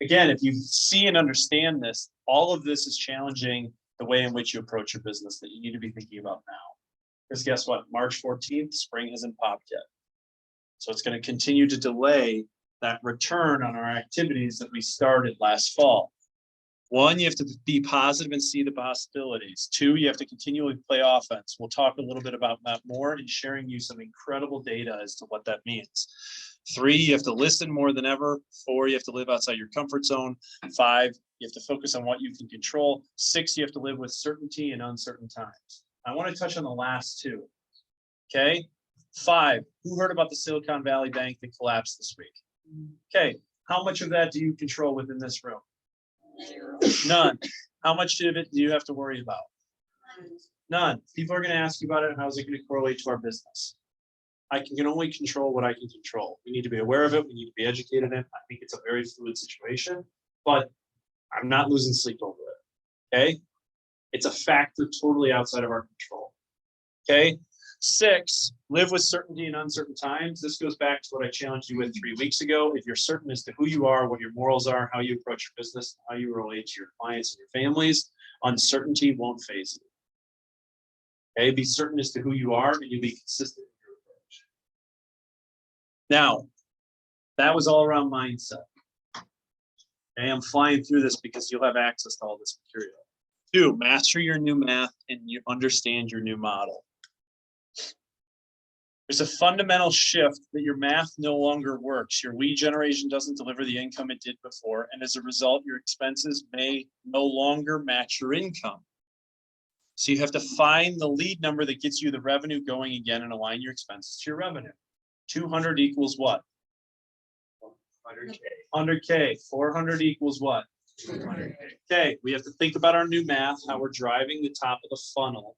Speaker 6: Again, if you see and understand this, all of this is challenging the way in which you approach your business that you need to be thinking about now. Because guess what? March 14th, spring hasn't popped yet. So it's going to continue to delay that return on our activities that we started last fall. 1, you have to be positive and see the possibilities. 2, you have to continually play offense. We'll talk a little bit about that more and sharing you some incredible data as to what that means. 3, you have to listen more than ever. 4, you have to live outside your comfort zone. 5, you have to focus on what you can control. 6, you have to live with certainty in uncertain times. I want to touch on the last 2. Okay. 5, who heard about the Silicon Valley Bank that collapsed this week? Okay, how much of that do you control within this room? None. How much of it do you have to worry about? None. People are going to ask you about it. How is it going to correlate to our business? I can only control what I can control. We need to be aware of it. We need to be educated in it. I think it's a very fluid situation, but I'm not losing sleep over it. Okay. It's a factor totally outside of our control. Okay. 6, live with certainty in uncertain times. This goes back to what I challenged you with 3 weeks ago. If you're certain as to who you are, what your morals are, how you approach your business, how you relate to your clients and your families, uncertainty won't phase you. Okay, be certain as to who you are, and you'll be consistent in your approach. Now, that was all around mindset. Okay, I'm flying through this because you'll have access to all this material. 2, master your new math and you understand your new model. There's a fundamental shift that your math no longer works. Your lead generation doesn't deliver the income it did before. And as a result, your expenses may no longer match your income. So you have to find the lead number that gets you the revenue going again and align your expenses to your revenue. 200 equals what? 100K. 100K. 400 equals what? 200K. Okay, we have to think about our new math, how we're driving the top of the funnel,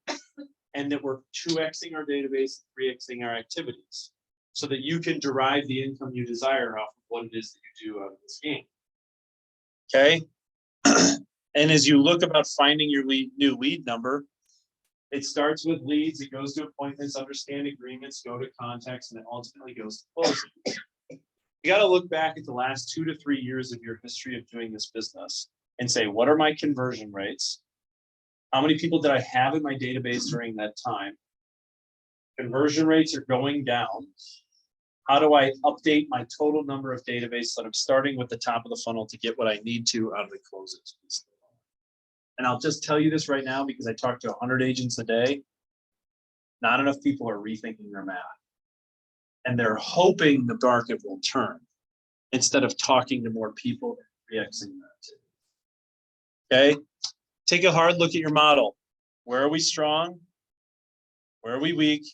Speaker 6: and that we're 2xing our database, 3xing our activities, so that you can derive the income you desire off of what it is that you do out of this game. Okay. And as you look about finding your new lead number, it starts with leads, it goes to appointments, understand agreements, go to contacts, and it ultimately goes to closing. You got to look back at the last 2 to 3 years of your history of doing this business and say, what are my conversion rates? How many people did I have in my database during that time? Conversion rates are going down. How do I update my total number of database so that I'm starting with the top of the funnel to get what I need to out of the closes? And I'll just tell you this right now because I talk to 100 agents a day. Not enough people are rethinking their math. And they're hoping the market will turn instead of talking to more people and re-exing that. Okay? Take a hard look at your model. Where are we strong? Where are we weak?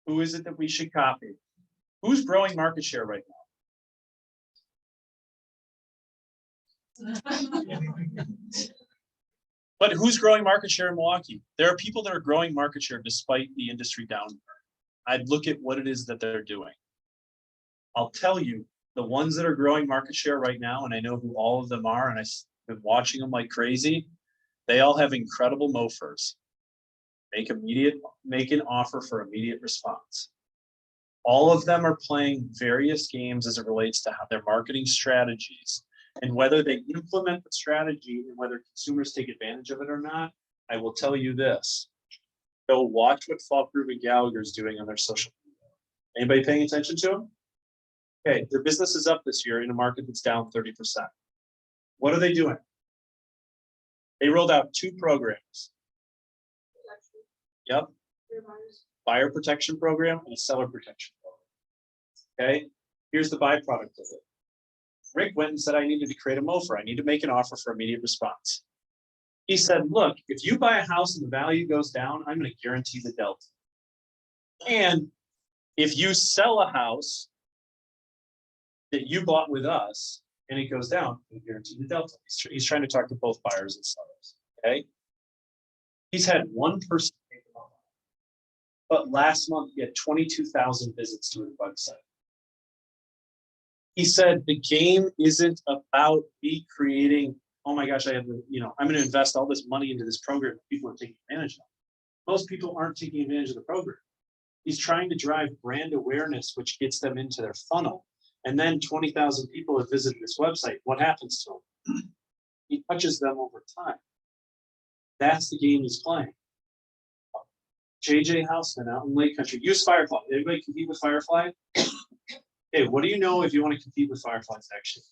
Speaker 6: Who is it that we should copy? Who's growing market share right now? But who's growing market share in Milwaukee? There are people that are growing market share despite the industry downturn. I'd look at what it is that they're doing. I'll tell you, the ones that are growing market share right now, and I know who all of them are, and I've been watching them like crazy, they all have incredible MOFRs. Make an offer for immediate response. All of them are playing various games as it relates to how their marketing strategies and whether they implement the strategy and whether consumers take advantage of it or not. I will tell you this. Go watch what Falkgroup and Gallagher is doing on their social media. Anybody paying attention to them? Okay, their business is up this year in a market that's down 30%. What are they doing? They rolled out 2 programs. Yep. Buyer protection program and a seller protection program. Okay, here's the byproduct of it. Rick went and said, I needed to create a MOFR. I need to make an offer for immediate response. He said, look, if you buy a house and the value goes down, I'm going to guarantee the delta. And if you sell a house that you bought with us and it goes down, I'm going to guarantee the delta. He's trying to talk to both buyers and sellers. Okay. He's had one person take him up. But last month he had 22,000 visits to his website. He said the game isn't about me creating, oh my gosh, I have the, I'm going to invest all this money into this program that people are taking advantage of. Most people aren't taking advantage of the program. He's trying to drive brand awareness, which gets them into their funnel. And then 20,000 people have visited this website. What happens to him? He touches them over time. That's the game he's playing. JJ Houseman out in Lake Country. Use Firefly. Anybody compete with Firefly? Hey, what do you know if you want to compete with Firefly's action?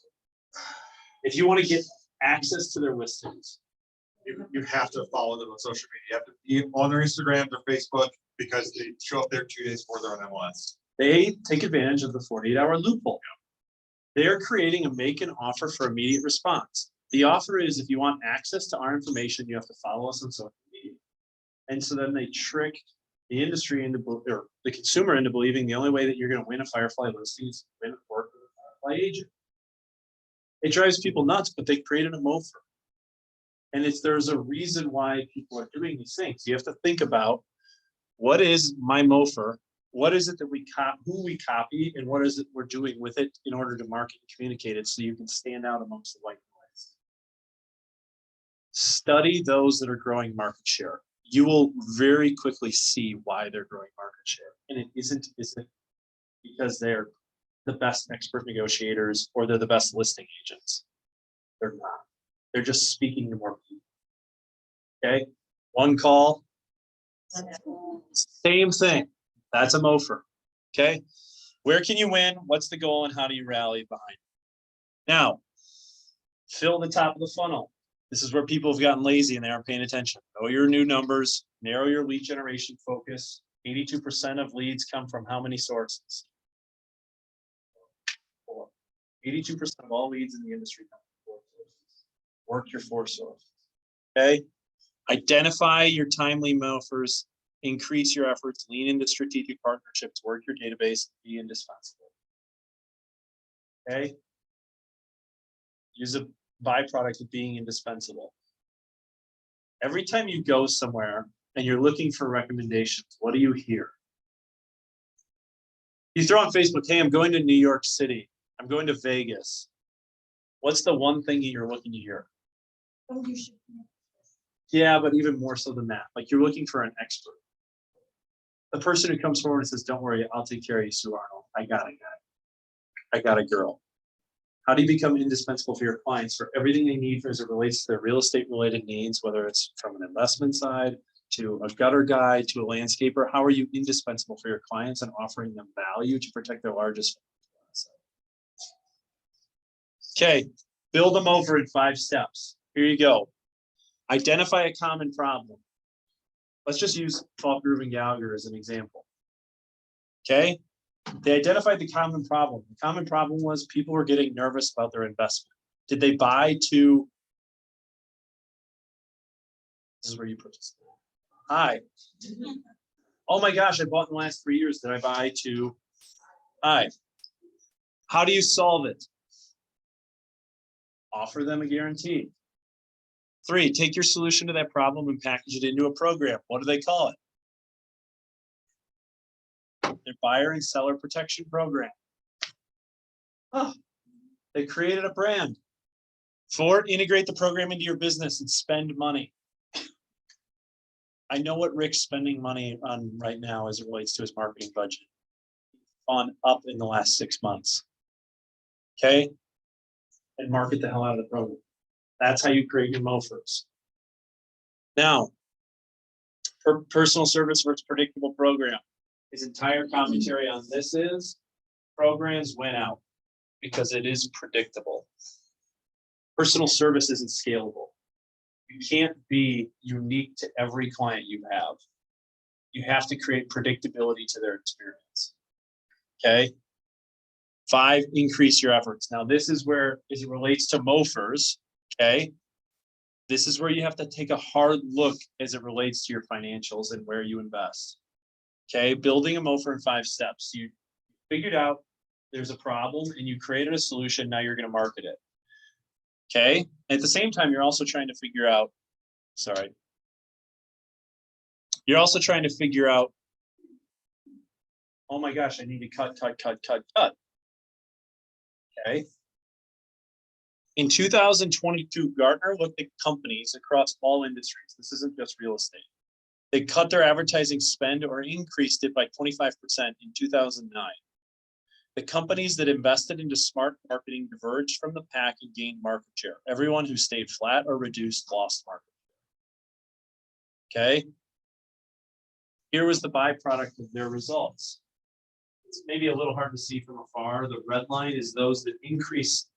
Speaker 6: If you want to get access to their listings,
Speaker 9: You have to follow them on social media. You have to be on their Instagram, their Facebook, because they show up there 2 days before they're on MLS.
Speaker 6: They take advantage of the 48-hour loophole. They're creating a make an offer for immediate response. The offer is if you want access to our information, you have to follow us on social media. And so then they trick the industry into, or the consumer into believing the only way that you're going to win a Firefly listing is to win a work with a Firefly agent. It drives people nuts, but they created a MOFR. And there's a reason why people are doing these things. You have to think about what is my MOFR, what is it that who we copy, and what is it we're doing with it in order to market and communicate it so you can stand out amongst the white noise. Study those that are growing market share. You will very quickly see why they're growing market share. And it isn't because they're the best expert negotiators or they're the best listing agents. They're not. They're just speaking to more people. Okay, one call, same thing. That's a MOFR. Okay, where can you win? What's the goal and how do you rally behind it? Now, fill the top of the funnel. This is where people have gotten lazy and they aren't paying attention. Know your new numbers, narrow your lead generation focus. 82% of leads come from how many sources? 4. 82% of all leads in the industry come from 4 sources. Work your 4 sources. Okay. Identify your timely MOFRs, increase your efforts, lean into strategic partnerships, work your database, be indispensable. Okay. Use a byproduct of being indispensable. Every time you go somewhere and you're looking for recommendations, what do you hear? You throw on Facebook, hey, I'm going to New York City. I'm going to Vegas. What's the one thing that you're looking to hear?
Speaker 10: Oh, you should.
Speaker 6: Yeah, but even more so than that. Like you're looking for an expert. The person who comes forward and says, don't worry, I'll take care of you, Sue Arnold. I got a guy. I got a girl. How do you become indispensable for your clients for everything they need as it relates to their real estate related needs, whether it's from an investment side to a gutter guy to a landscaper? How are you indispensable for your clients and offering them value to protect their largest asset? Okay, build them over in 5 steps. Here you go. Identify a common problem. Let's just use Faulkner and Gallagher as an example. Okay, they identified the common problem. The common problem was people were getting nervous about their investment. Did they buy to? This is where you purchase. Hi. Oh my gosh, I bought in the last 3 years. Did I buy to? Hi. How do you solve it? Offer them a guarantee. 3, take your solution to that problem and package it into a program. What do they call it? Their buyer and seller protection program. Oh, they created a brand. 4, integrate the program into your business and spend money. I know what Rick's spending money on right now as it relates to his marketing budget. On up in the last 6 months. Okay? And market the hell out of the program. That's how you create your MOFRs. Now, for personal service versus predictable program. His entire commentary on this is programs went out because it is predictable. Personal service isn't scalable. You can't be unique to every client you have. You have to create predictability to their experience. Okay. 5, increase your efforts. Now, this is where, as it relates to MOFRs, okay, this is where you have to take a hard look as it relates to your financials and where you invest. Okay, building a MOFR in 5 steps. You figured out there's a problem and you created a solution. Now you're going to market it. Okay, at the same time, you're also trying to figure out, you're also trying to figure out, oh my gosh, I need to cut. Okay. In 2022, Gartner looked at companies across all industries. This isn't just real estate. They cut their advertising spend or increased it by 25% in 2009. The companies that invested into smart marketing diverged from the pack and gained market share. Everyone who stayed flat or reduced lost market share. Okay. Here was the byproduct of their results. It's maybe a little hard to see from afar. The red line is those that increased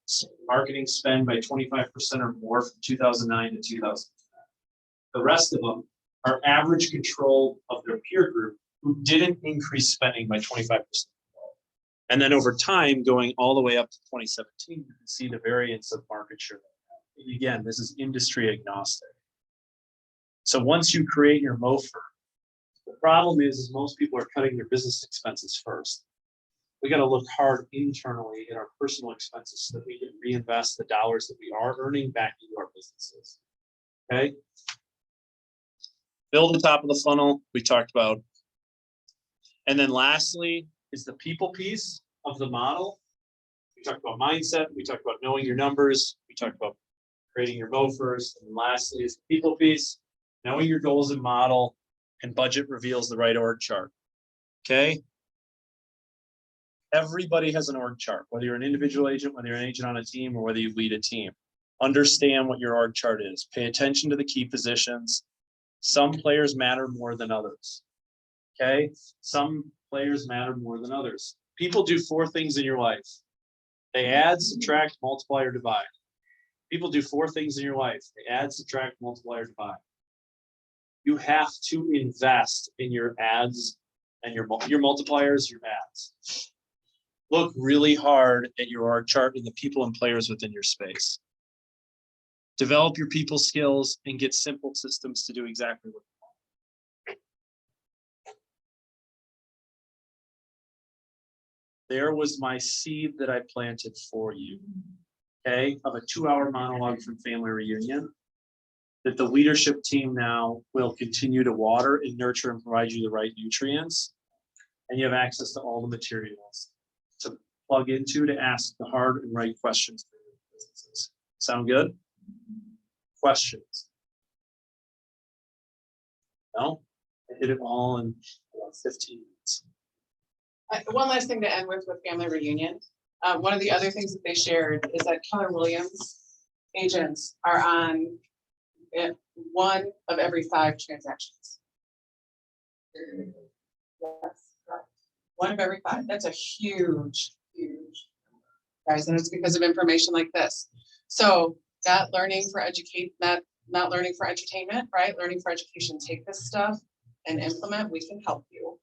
Speaker 6: marketing spend by 25% or more from 2009 to 2010. The rest of them are average control of their peer group who didn't increase spending by 25% more. And then over time, going all the way up to 2017, you can see the variance of market share. And again, this is industry agnostic. So once you create your MOFR, the problem is most people are cutting their business expenses first. We got to look hard internally at our personal expenses so that we can reinvest the dollars that we are earning back into our businesses. Okay. Build the top of the funnel we talked about. And then lastly is the people piece of the model. We talked about mindset. We talked about knowing your numbers. We talked about creating your MOFRs. And lastly is the people piece, knowing your goals and model, and budget reveals the right org chart. Okay. Everybody has an org chart, whether you're an individual agent, whether you're an agent on a team, or whether you lead a team. Understand what your org chart is. Pay attention to the key positions. Some players matter more than others. Okay. Some players matter more than others. People do 4 things in your life. They add, subtract, multiply, or divide. People do 4 things in your life. They add, subtract, multiply, or divide. You have to invest in your ads and your multipliers, your ads. Look really hard at your org chart and the people and players within your space. Develop your people skills and get simple systems to do exactly what you want. There was my seed that I planted for you, okay, of a 2-hour monologue from Family Reunion that the leadership team now will continue to water and nurture and provide you the right nutrients. And you have access to all the materials to plug into, to ask the hard and right questions for your businesses. Sound good? Questions? No? I did it all in about 15 minutes.
Speaker 2: One last thing to end with Family Reunion. One of the other things that they shared is that Keller Williams agents are on 1 of every 5 transactions. Yes, correct. 1 of every 5. That's a huge, huge number, guys, and it's because of information like this. So not learning for not learning for entertainment, right? Learning for education. Take this stuff and implement. We can help you.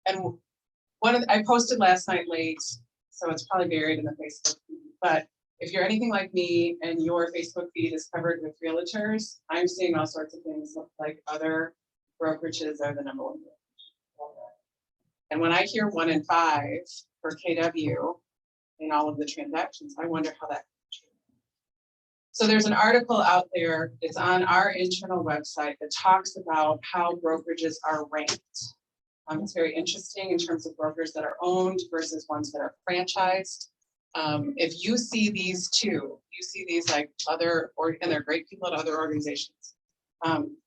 Speaker 2: And I posted last night late, so it's probably buried in the Facebook feed, but if you're anything like me and your Facebook feed is covered with realtors, I'm seeing all sorts of things like other brokerages are the #1. And when I hear 1 in 5 for KW in all of the transactions, I wonder how that. So there's an article out there, it's on our internal website that talks about how brokerages are ranked. It's very interesting in terms of brokers that are owned versus ones that are franchised. If you see these 2, you see these like and they're great people at other organizations.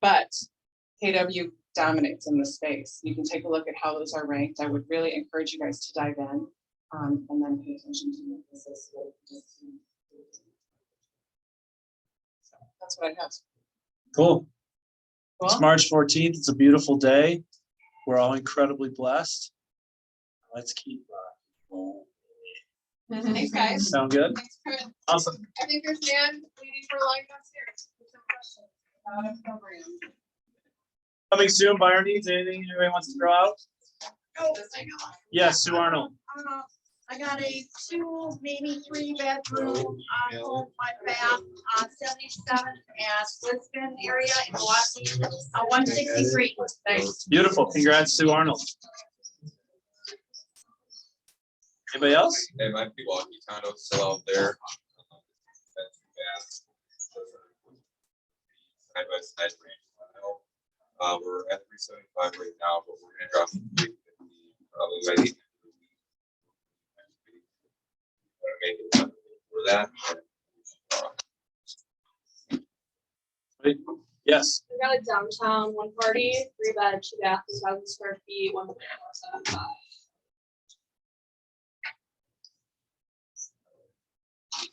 Speaker 2: But KW dominates in the space. You can take a look at how those are ranked. I would really encourage you guys to dive in and then pay attention to this. So that's what I have.
Speaker 6: Cool. It's
Speaker 2: Cool.
Speaker 6: March 14th. It's a beautiful day. We're all incredibly blessed. Let's keep
Speaker 2: Thanks, guys.
Speaker 6: Sound good?
Speaker 2: Thanks, Chris.
Speaker 6: Awesome.
Speaker 2: I think there's Dan waiting for line downstairs. With some questions about our program.
Speaker 6: Coming soon, buyer needs. Anything anybody wants to throw out? Yes, Sue Arnold.
Speaker 10: I got a 2, maybe 3-bedroom, home, 1 bath, 77th and Lisbon area in Milwaukee, 163. Thanks.
Speaker 6: Beautiful. Congrats, Sue Arnold. Anybody else?
Speaker 13: They might be walkie condos still out there. Side by side range. We're at 375 right now, but we're gonna drop to 350 probably by the end of the week. Make it happen for that.
Speaker 6: Yes.
Speaker 3: We got a downtown 1 party, 3-bed, 2-bath, 1,000 square feet, 1.75.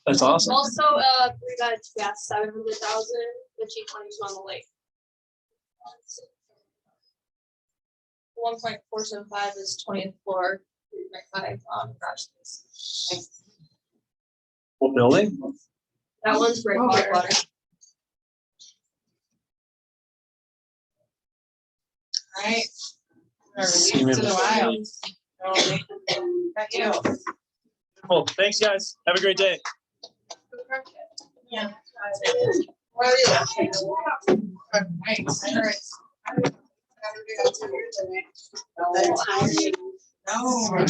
Speaker 6: That's awesome.
Speaker 3: Also, 3-bed, 2-bath, 700,000, the G22 on the lake. 1.475 is 20th floor, 3.5 garage space.
Speaker 6: What building?
Speaker 3: That one's breakwater.
Speaker 2: All right. We're released to the wild. Got you.
Speaker 6: Cool. Thanks, guys. Have a great day.
Speaker 2: Yeah. Where are you? Nice. All right. No.